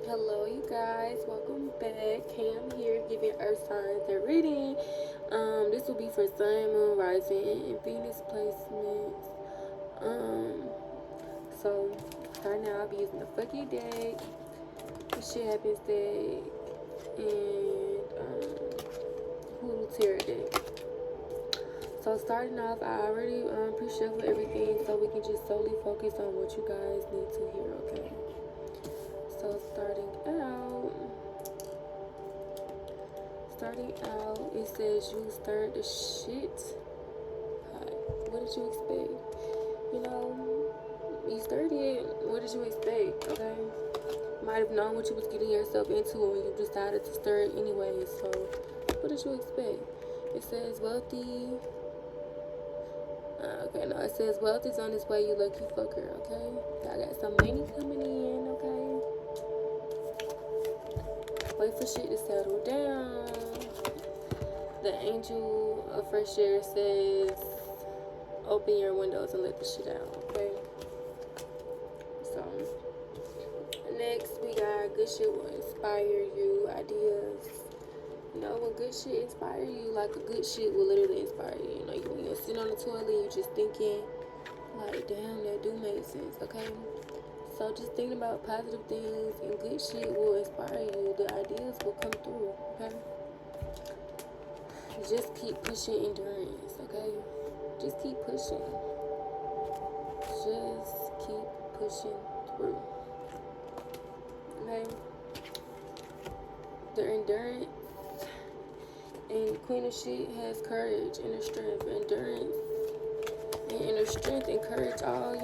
Hello, you guys. Welcome back. Cam here, giving Earth signs a reading. This will be for Sun, Moon, Rising, and Venus placements. Um, so right now I'll be using the Fucky deck, the Shit Happens deck, and Hoodoo Tarot deck. So starting off, I already pre-shuffled everything so we can just solely focus on what you guys need to hear. Okay. So starting out, it says you stirred the shit. What did you expect? You know, you stirred it. What did you expect? Okay, might have known what you was getting yourself into when you decided to stir it anyway. So, what did you expect? It says wealthy. Okay, no, it says wealth is on its way. You lucky fucker. Okay, I got some money coming in. Okay, wait for shit to settle down. The angel of fresh air says, open your windows and let the shit out, okay? So, next we got good shit will inspire you, ideas. You know, when good shit inspire you, like a good shit will literally inspire you. You know, when you're sitting on the toilet, you're just thinking, like, damn, that do make sense, okay? So just thinking about positive things and good shit will inspire you. The ideas will come through, okay? Just keep pushing endurance, okay? Just keep pushing. Just keep pushing through. Okay? The endurance and Queen of Shit has courage, inner strength, endurance, and inner strength and courage all,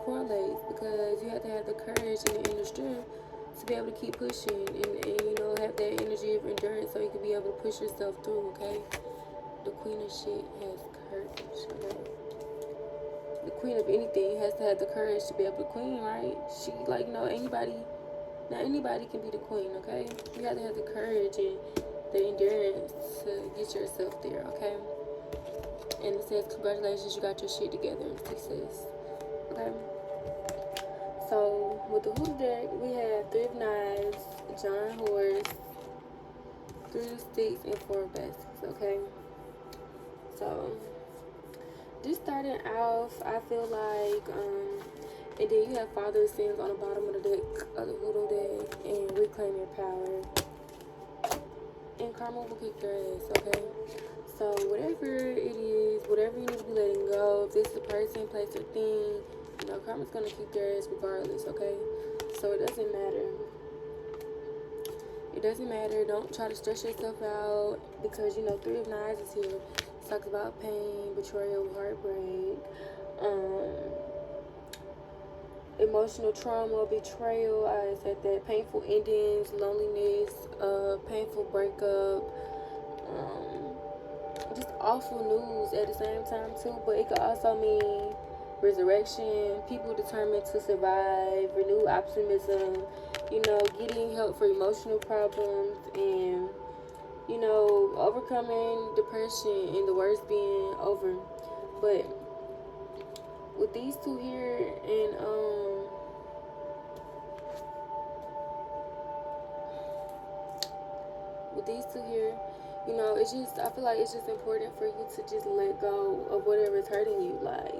correlate because you have to have the courage and the inner strength to be able to keep pushing and have that energy of endurance so you can be able to push yourself through, okay? The Queen of Shit has courage, okay? The queen of anything has to have the courage to be able to queen, right? She, not anybody can be the queen, okay? You have to have the courage and the endurance to get yourself there, okay? And it says, congratulations, you got your shit together. Success, okay? So, with the Hoodoo deck, we have 3 of Knives, John Horse, 3 of Sticks, and 4 of Baskets, okay? So, just starting off, I feel like, and then you have Father of Sins on the bottom of the deck, of the Hoodoo deck, and Reclaim Your Power. And Karma will kick your ass, okay? So, whatever it is, whatever you need to be letting go, if it's a person, place, or thing, Karma's gonna kick your ass regardless, okay? So, it doesn't matter. It doesn't matter. Don't try to stress yourself out because, 3 of Knives is here. It talks about pain, betrayal, heartbreak, emotional trauma, betrayal. I said that, painful endings, loneliness, painful breakup, just awful news at the same time too. But it could also mean resurrection, people determined to survive, renewed optimism, getting help for emotional problems, and overcoming depression and the worst being over. But with these two here, and with these two here, I feel like it's just important for you to just let go of whatever is hurting you. Like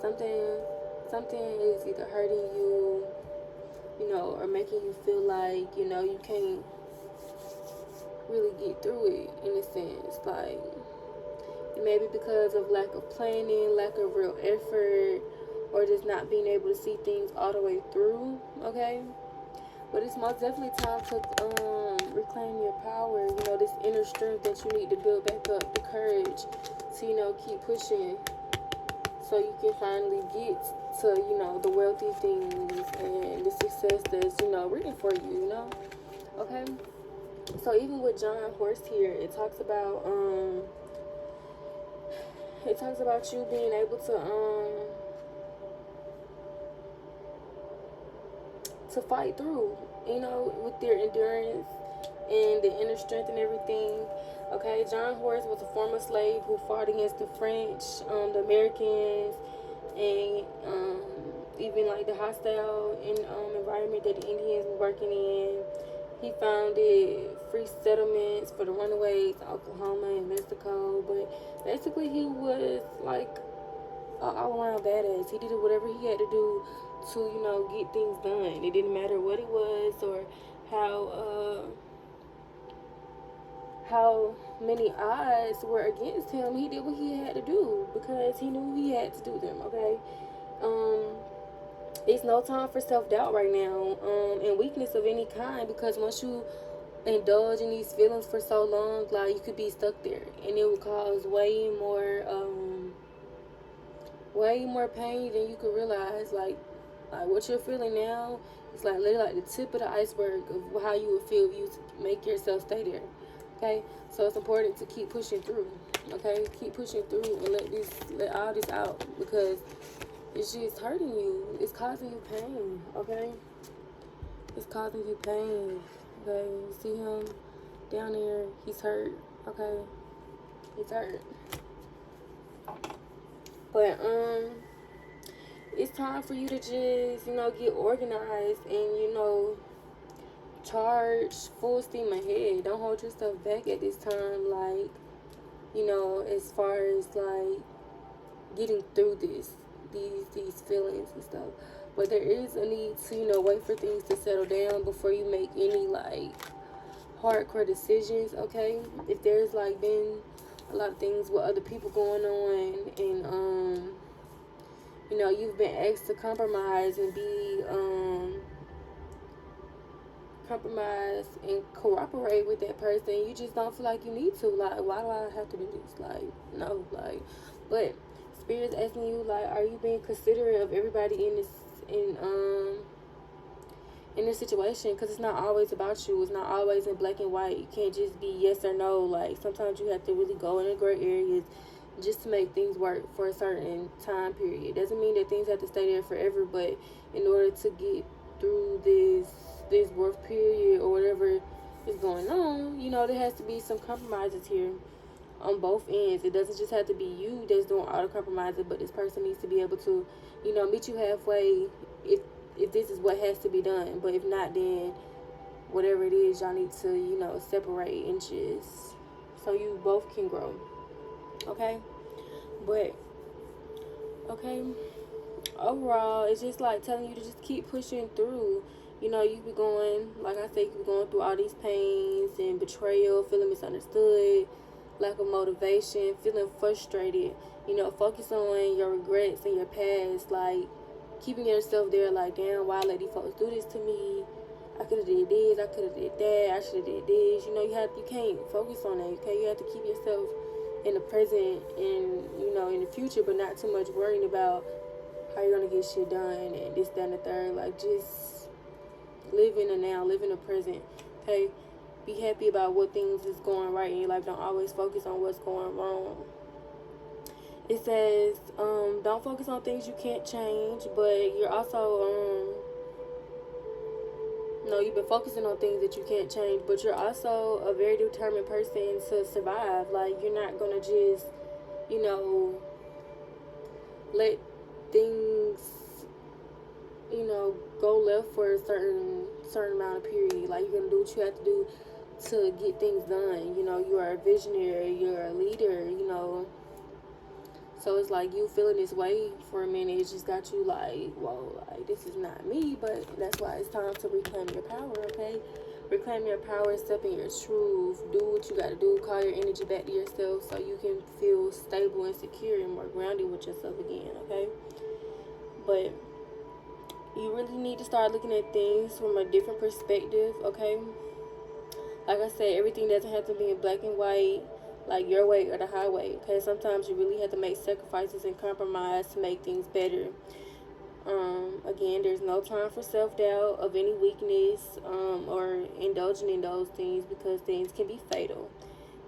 something is either hurting you, or making you feel like, you can't really get through it in a sense. Like, maybe because of lack of planning, lack of real effort, or just not being able to see things all the way through, okay? But it's most definitely time to reclaim your power, this inner strength that you need to build back up, the courage to, keep pushing so you can finally get to, the wealthy things and the success that's, written for you, okay? So even with John Horse here, it talks about you being able to fight through, with their endurance and the inner strength and everything. Okay, John Horse was a former slave who fought against the French, the Americans, and even like the hostile environment that the Indians were working in. He founded free settlements for the runaways in Oklahoma and Mexico. But basically, he was like an all-around badass. He did whatever he had to do to, get things done. It didn't matter what it was or how many odds were against him. He did what he had to do because he knew he had to do them. Okay. It's no time for self-doubt right now, and weakness of any kind, because once you indulge in these feelings for so long, like, you could be stuck there, and it will cause way more pain than you could realize. Like what you're feeling now is like literally like the tip of the iceberg of how you would feel if you make yourself stay there. Okay, so it's important to keep pushing through. Okay, keep pushing through and let all this out, because it's just hurting you. It's causing you pain. Okay, it's causing you pain. Okay, you see him down there? He's hurt. Okay, he's hurt. But it's time for you to just, get organized and, charge full steam ahead. Don't hold yourself back at this time, like, as far as like getting through these feelings and stuff. But there is a need to, wait for things to settle down before you make any like hardcore decisions. Okay, if there's like been a lot of things with other people going on, and you've been asked to compromise and compromise and cooperate with that person, you just don't feel like you need to. Like, why do I have to do this? Like, no. Like, but Spirit's asking you, like, are you being considerate of everybody in this situation? Because it's not always about you. It's not always in black and white. You can't just be yes or no. Like, sometimes you have to really go in the gray areas just to make things work for a certain time period. Doesn't mean that things have to stay there forever, but in order to get through this rough period or whatever is going on, there has to be some compromises here on both ends. It doesn't just have to be you that's doing all the compromising, but this person needs to be able to, meet you halfway if this is what has to be done. But if not, then whatever it is, y'all need to, separate and just so you both can grow. Okay? But, okay, overall, it's just like telling you to just keep pushing through. You be going, like I said, you be going through all these pains and betrayal, feeling misunderstood, lack of motivation, feeling frustrated. Focus on your regrets and your past, like keeping yourself there, like, damn, why I let these folks do this to me? I could have did this, I could have did that, I should have did this. You can't focus on that. Okay, you have to keep yourself in the present and in the future, but not too much worrying about how you're gonna get shit done and this, that, and the third. Like, just live in the now, live in the present. Okay, be happy about what things is going right in your life. Don't always focus on what's going wrong. It says, don't focus on things you can't change, but you're also you've been focusing on things that you can't change, but you're also a very determined person to survive. Like, you're not gonna just, let things, go left for a certain amount of period. Like, you're gonna do what you have to do to get things done. You are a visionary, you're a leader, So it's like you feeling this way for a minute. It just got you like, whoa, like, this is not me. But that's why it's time to reclaim your power, okay? Reclaim your power, step in your truth. Do what you got to do. Call your energy back to yourself so you can feel stable and secure and more grounded with yourself again, okay? But you really need to start looking at things from a different perspective, okay? Like I said, everything doesn't have to be in black and white, like your way or the highway. Okay, sometimes you really have to make sacrifices and compromise to make things better. Again, there's no time for self-doubt of any weakness or indulging in those things, because things can be fatal.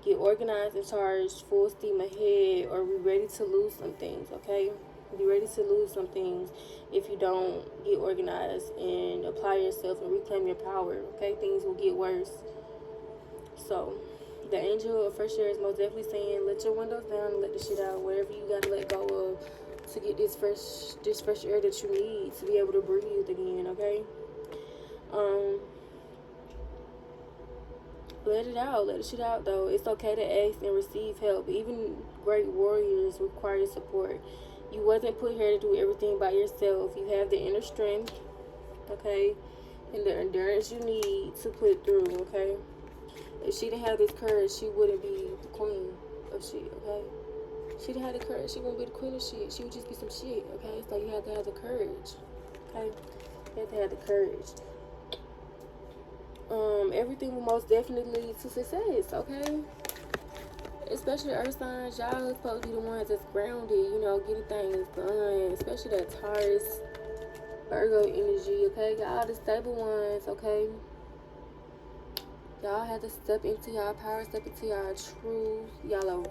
Get organized and charged full steam ahead, or be ready to lose some things. Okay, be ready to lose some things if you don't get organized and apply yourself and reclaim your power. Okay, things will get worse. So the angel of fresh air is most definitely saying, let your windows down and let the shit out. Whatever you gotta let go of to get this fresh air that you need to be able to breathe again, okay? Let it out. Let the shit out, though. It's okay to ask and receive help. Even great warriors require support. You wasn't put here to do everything by yourself. You have the inner strength, okay? And the endurance you need to put through, okay? If she didn't have this courage, she wouldn't be the queen of shit, okay? She didn't have the courage, she wouldn't be the queen of shit. She would just be some shit, okay? So you have to have the courage, okay? You have to have the courage. Everything will most definitely lead to success, okay? Especially earth signs, y'all are supposed to be the ones that's grounded, you know, getting things done. Especially that Taurus, Virgo energy, okay? Y'all the stable ones, okay? Y'all have to step into y'all power, step into y'all truth. Y'all are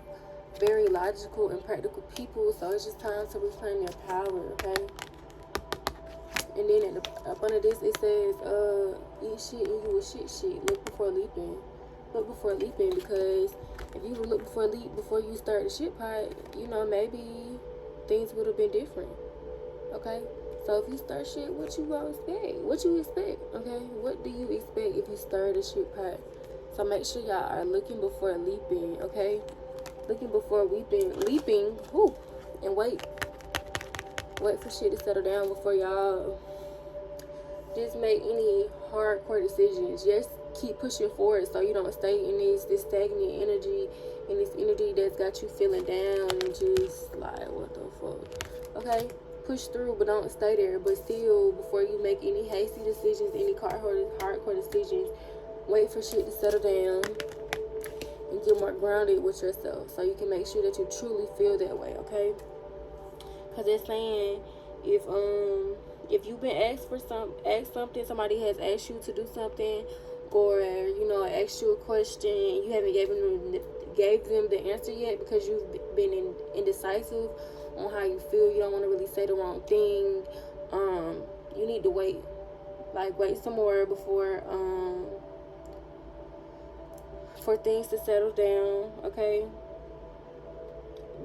very logical and practical people, so it's just time to reclaim your power, okay? And then up under this, it says, eat shit and you will shit. Look before leaping. Look before leaping, because if you would look before leap before you start the shit pot, you know, maybe things would have been different, okay? So if you start shit, what you gonna expect? What you expect, okay? What do you expect if you start a shit pot? So make sure y'all are looking before leaping, okay? Looking before leaping, whoo, and wait for shit to settle down before y'all just make any hardcore decisions. Just keep pushing forward so you don't stay in this stagnant energy, and this energy that's got you feeling down and just like, what the fuck, okay? Push through, but don't stay there. But still, before you make any hasty decisions, any hardcore decisions, wait for shit to settle down and get more grounded with yourself so you can make sure that you truly feel that way, okay? Because it's saying if you've been asked something, somebody has asked you to do something, or you know, asked you a question and you haven't gave them the answer yet because you've been indecisive on how you feel, you don't want to really say the wrong thing, you need to wait some more before for things to settle down, okay?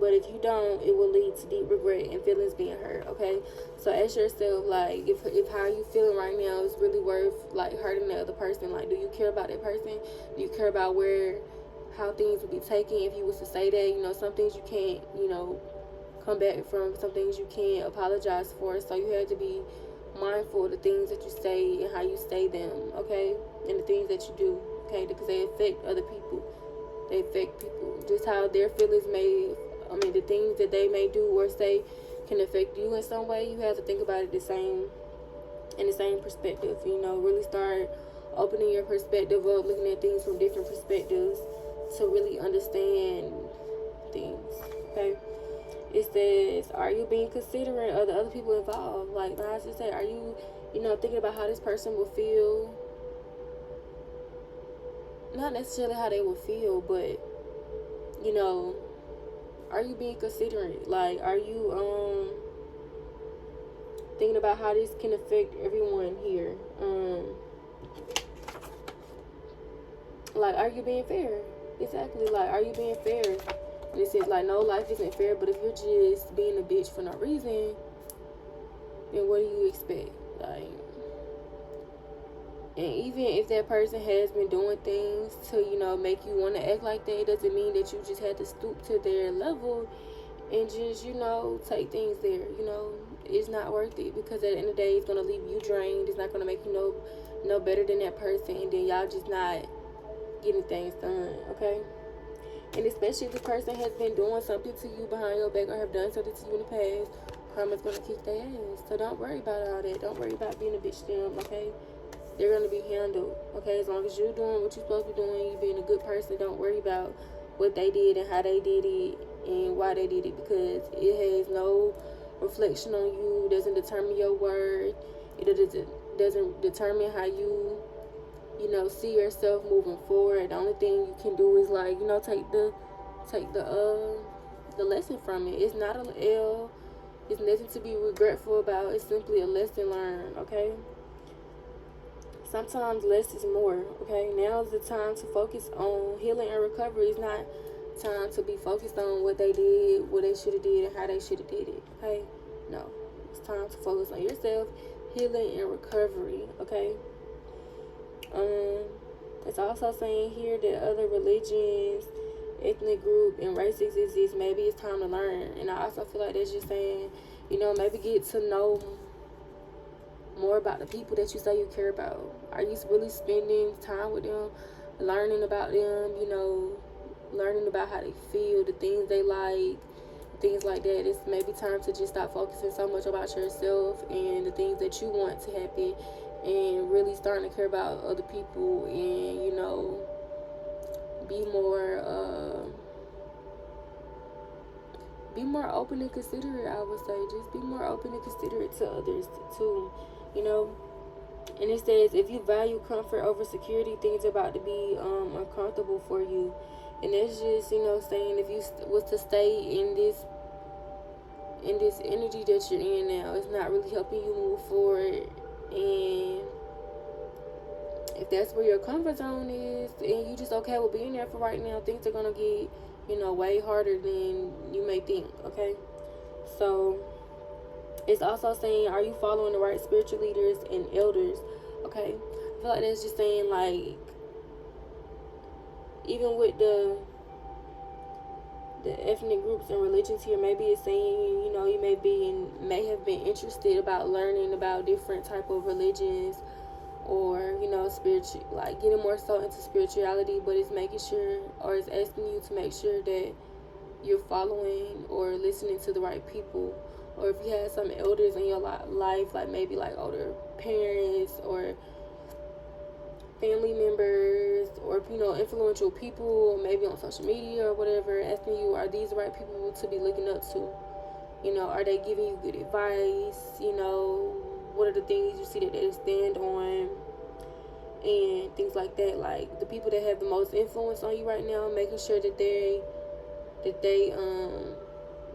But if you don't, it will lead to deep regret and feelings being hurt, okay? So ask yourself, like, if how you feeling right now is really worth, like, hurting the other person. Like, do you care about that person? Do you care about how things would be taken if you was to say that? You know, some things you can't, you know, come back from. Some things you can't apologize for. So you have to be mindful of the things that you say and how you say them, okay? And the things that you do, okay? Because they affect other people. They affect people. Just how their feelings the things that they may do or say can affect you in some way. You have to think about it in the same perspective. You know, really start opening your perspective up, looking at things from different perspectives to really understand things, okay? It says, are you being considerate of the other people involved? Like I just said, are you, thinking about how this person will feel? Not necessarily how they will feel, but, are you being considerate? Like, are you thinking about how this can affect everyone here? Like, are you being fair? Exactly. Like, are you being fair? And it says, like, no, life isn't fair, but if you're just being a bitch for no reason, then what do you expect? Like, and even if that person has been doing things to, make you want to act like that, it doesn't mean that you just had to stoop to their level and just, take things there. It's not worth it, because at the end of the day, it's going to leave you drained. It's not going to make you no better than that person, and then y'all just not getting things done, okay? And especially if the person has been doing something to you behind your back or have done something to you in the past, karma's going to kick their ass. So don't worry about all that. Don't worry about being a bitch to them, okay? They're going to be handled, okay? As long as you're doing what you're supposed to be doing, you're being a good person, don't worry about what they did and how they did it and why they did it, because it has no reflection on you. It doesn't determine your worth. It doesn't determine how you see yourself moving forward. The only thing you can do is, like, take the lesson from it. It's not an L. It's nothing to be regretful about. It's simply a lesson learned, okay? Sometimes less is more, okay? Now is the time to focus on healing and recovery. It's not time to be focused on what they did, what they should have did, and how they should have did it. Okay? No. It's time to focus on yourself, healing, and recovery. Okay? It's also saying here that other religions, ethnic group, and races exist. Maybe it's time to learn. And I also feel like that's just saying, maybe get to know more about the people that you say you care about. Are you really spending time with them, learning about them, learning about how they feel, the things they like, things like that? It's maybe time to just stop focusing so much about yourself and the things that you want to happen, and really starting to care about other people, and be more open and considerate. I would say just be more open and considerate to others too, and it says, if you value comfort over security, things are about to be uncomfortable for you. And that's just saying, if you was to stay in this energy that you're in now, it's not really helping you move forward. And if that's where your comfort zone is, and you just okay with being there for right now, things are gonna get way harder than you may think. Okay, so it's also saying, are you following the right spiritual leaders and elders? Okay, I feel like that's just saying, like, even with the ethnic groups and religions here, maybe it's saying, you may have been interested about learning about different type of religions, or spiritual, like getting more so into spirituality, but it's making sure, or it's asking you to make sure that you're following or listening to the right people. Or if you have some elders in your life, like maybe like older parents or family members, or influential people, maybe on social media or whatever, asking you, are these the right people to be looking up to? Are they giving you good advice? What are the things you see that they stand on, and things like that. Like the people that have the most influence on you right now, making sure that they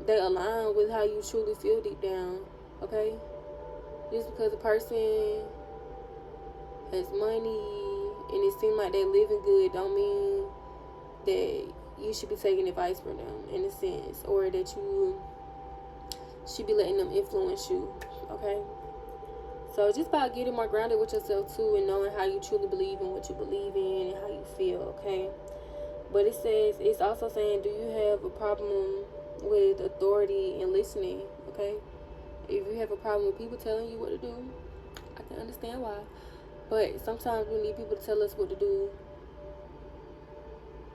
align with how you truly feel deep down. Okay, just because a person has money and it seems like they're living good, don't mean that you should be taking advice from them, in a sense, or that you should be letting them influence you. Okay, so just about getting more grounded with yourself too, and knowing how you truly believe in what you believe in and how you feel. Okay, but it says, it's also saying, do you have a problem with authority and listening? Okay, if you have a problem with people telling you what to do, I can understand why. But sometimes we need people to tell us what to do,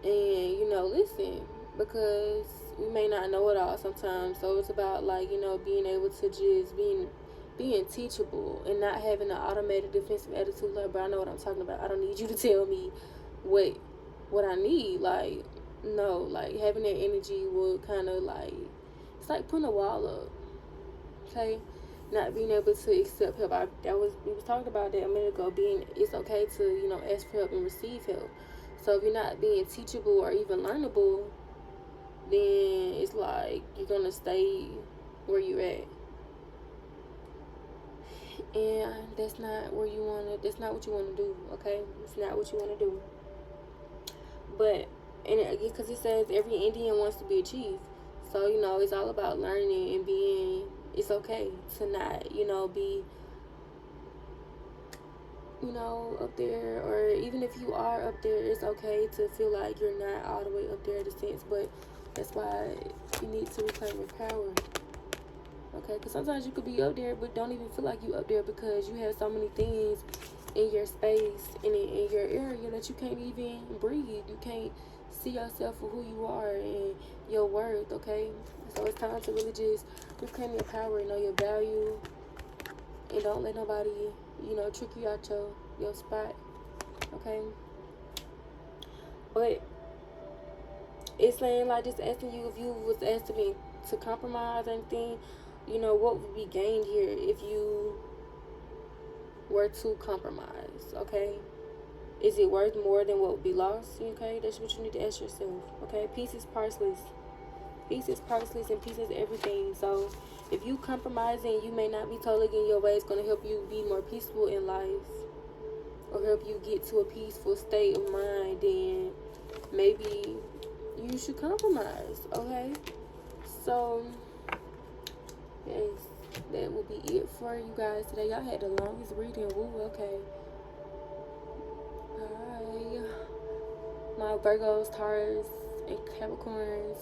and listen, because we may not know it all sometimes. So it's about, like, being able to just being teachable, and not having an automated defensive attitude, like, bro, I know what I'm talking about, I don't need you to tell me what I need. Like, no, like, having that energy will kind of, like, it's like putting a wall up. Okay, not being able to accept help. We was talking about that a minute ago. It's okay to ask for help and receive help. So if you're not being teachable or even learnable, then it's like you're gonna stay where you're at, and that's not what you want to do. Okay, it's not what you want to do. But, and again, because it says every Indian wants to be a chief, so it's all about learning and being. It's okay to not be up there, or even if you are up there, it's okay to feel like you're not all the way up there in a sense. But that's why you need to reclaim your power. Okay, because sometimes you could be up there but don't even feel like you up there, because you have so many things in your space and in your area that you can't even breathe. You can't see yourself for who you are and your worth. Okay, so it's time to really just reclaim your power and know your value, and don't let nobody trick you out your spot. Okay, but it's saying, like, just asking you, if you was asked to compromise or anything, what would be gained here if you were to compromise? Okay, is it worth more than what would be lost? Okay, that's what you need to ask yourself. Okay, peace is priceless. Peace is priceless, and peace is everything. So if you compromising, you may not be totally getting your way. It's going to help you be more peaceful in life, or help you get to a peaceful state of mind. And maybe you should compromise, okay? So, yes, that will be it for you guys today. Y'all had the longest reading. Woo, okay. Bye. My Virgos, Taurus, and Capricorns.